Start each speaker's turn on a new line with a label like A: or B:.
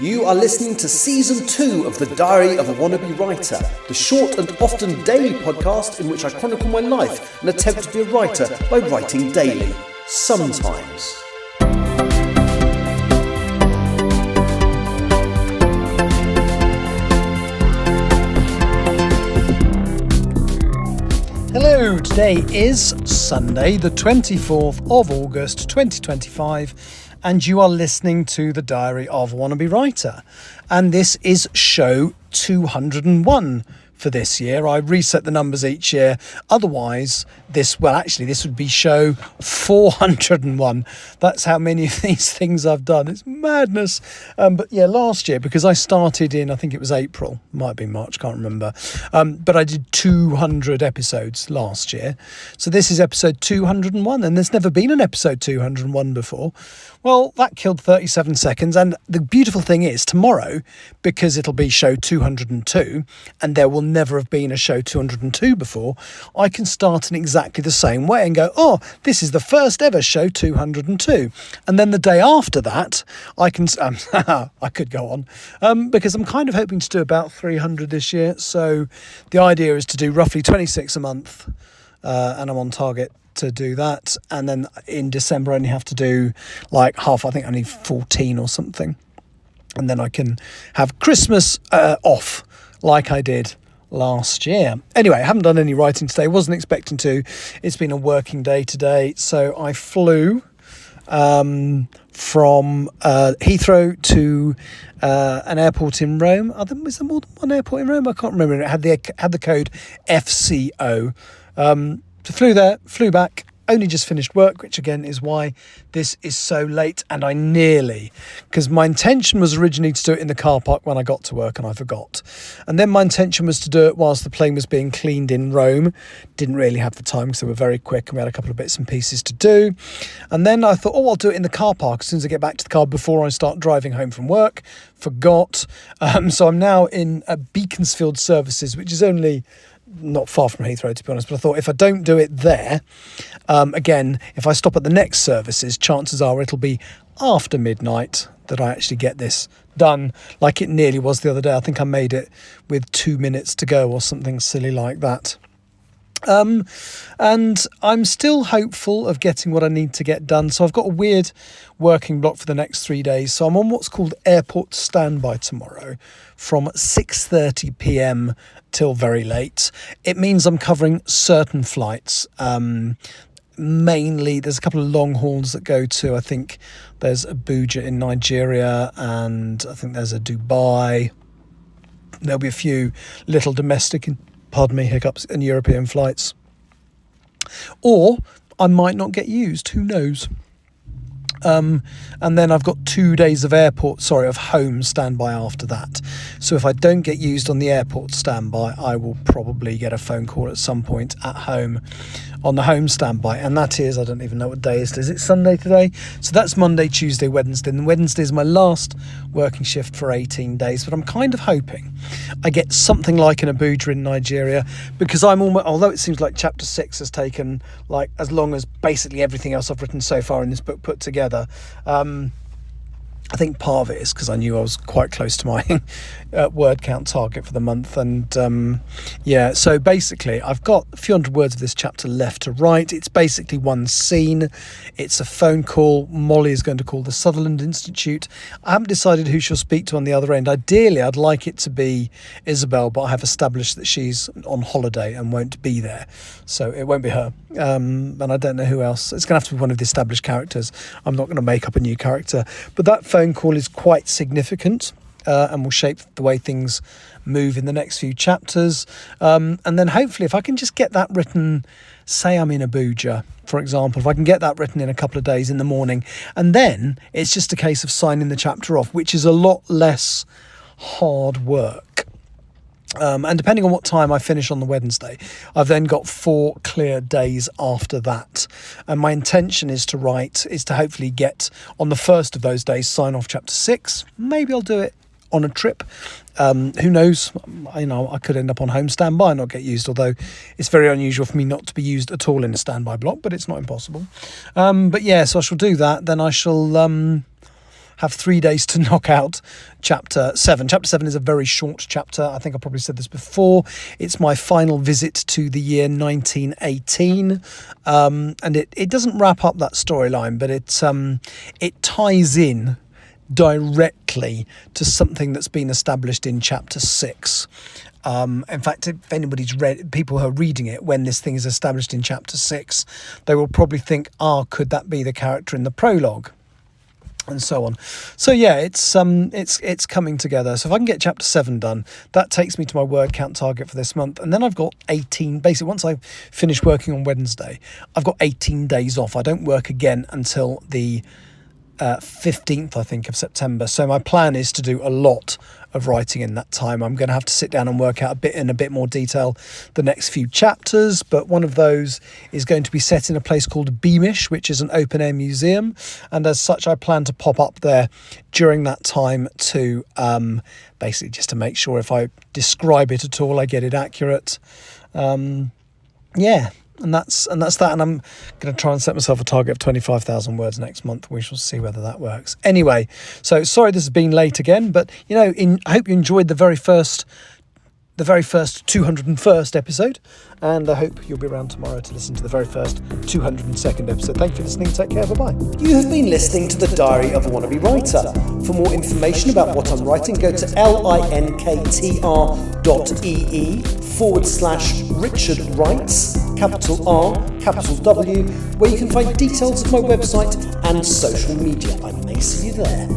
A: You are listening to Season 2 of The Diary of a Wannabe Writer, the short and often daily podcast in which I chronicle my life and attempt to be a writer by writing daily. Sometimes.
B: Hello, today is Sunday, the 24th of August 2025, and you are listening to The Diary of a Wannabe Writer. And this is show 201 for this year. I reset the numbers each year. Otherwise, this would be show 401. That's how many of these things I've done. It's madness. But yeah, last year, because I started in, I think it was April, might be March, can't remember. But I did 200 episodes last year. So this is episode 201, and there's never been an episode 201 before. Well, that killed 37 seconds. And the beautiful thing is, tomorrow, because it'll be show 202, and there will never have been a show 202 before, I can start in exactly the same way and go, oh, this is the first ever show 202. And then the day after that, I can, I could go on, because I'm kind of hoping to do about 300 this year. So the idea is to do roughly 26 a month, and I'm on target to do that. And then in December I only have to do like half, I think only 14 or something, and then I can have Christmas off like I did last year. Anyway, I haven't done any writing today, wasn't expecting to. It's been a working day today, so I flew from Heathrow to an airport in Rome. Was there more than one airport in Rome? I can't remember. It had the code FCO. So flew there, flew back, only just finished work, which again is why this is so late. And I nearly, because my intention was originally to do it in the car park when I got to work and I forgot. And then my intention was to do it whilst the plane was being cleaned in Rome. Didn't really have the time because they were very quick and we had a couple of bits and pieces to do. And then I thought, I'll do it in the car park as soon as I get back to the car before I start driving home from work. Forgot. So I'm now in Beaconsfield Services, which is only not far from Heathrow, to be honest, but I thought if I don't do it there, again, if I stop at the next services, chances are it'll be after midnight that I actually get this done, like it nearly was the other day. I think I made it with 2 minutes to go or something silly like that. And I'm still hopeful of getting what I need to get done. So I've got a weird working block for the next 3 days. So I'm on what's called airport standby tomorrow from 6:30 p.m. till very late. It means I'm covering certain flights. Mainly, there's a couple of long hauls that go to, I think there's Abuja in Nigeria, and I think there's a Dubai. There'll be a few little domestic hiccups in European flights. Or I might not get used, who knows? And then I've got 2 days of home standby after that. So if I don't get used on the airport standby, I will probably get a phone call at some point at home on the home standby. And that is, I don't even know what day it is. It's Sunday today. So that's Monday, Tuesday, Wednesday. And Wednesday is my last working shift for 18 days. But I'm kind of hoping I get something like an Abuja in Nigeria, because although it seems like chapter 6 has taken like as long as basically everything else I've written so far in this book put together, I think part of it is because I knew I was quite close to my word count target for the month. And so basically I've got a few hundred words of this chapter left to write. It's basically one scene. It's a phone call. Molly is going to call the Sutherland Institute. I haven't decided who she'll speak to on the other end. Ideally, I'd like it to be Isabel, but I have established that she's on holiday and won't be there. So it won't be her. And I don't know who else. It's going to have to be one of the established characters. I'm not going to make up a new character. But that phone call is quite significant and will shape the way things move in the next few chapters. And then hopefully if I can just get that written, say I'm in Abuja, for example, if I can get that written in a couple of days in the morning, and then it's just a case of signing the chapter off, which is a lot less hard work. And depending on what time I finish on the Wednesday, I've then got 4 clear days after that. And my intention is to hopefully get on the first of those days, sign off chapter 6. Maybe I'll do it on a trip. Who knows? I could end up on home standby and not get used, although it's very unusual for me not to be used at all in a standby block, but it's not impossible. So I shall do that. Then I shall have 3 days to knock out chapter 7. Chapter 7 is a very short chapter. I think I probably said this before. It's my final visit to the year 1918, and it doesn't wrap up that storyline, but it ties in directly to something that's been established in chapter 6. In fact, if anybody's read, people who are reading it, when this thing is established in chapter 6, they will probably think, could that be the character in the prologue? And so on. So yeah, it's coming together. So if I can get chapter 7 done, that takes me to my word count target for this month. And then I've got 18, basically once I finish working on Wednesday, I've got 18 days off. I don't work again until the 15th, I think, of September. So my plan is to do a lot of writing in that time. I'm going to have to sit down and work out in a bit more detail the next few chapters, but one of those is going to be set in a place called Beamish, which is an open-air museum, and as such I plan to pop up there during that time to basically just to make sure if I describe it at all I get it accurate. And that's that. And I'm going to try and set myself a target of 25,000 words next month. We shall see whether that works. Anyway, so sorry this has been late again, but I hope you enjoyed the very first 201st episode, and I hope you'll be around tomorrow to listen to the very first 202nd episode. Thank you for listening. Take care. Bye-bye.
A: You have been listening to The Diary of a Wannabe Writer. For more information about what I'm writing, go to linktr.ee/Richard Writes, capital R, capital W, where you can find details of my website and social media. I may see you there.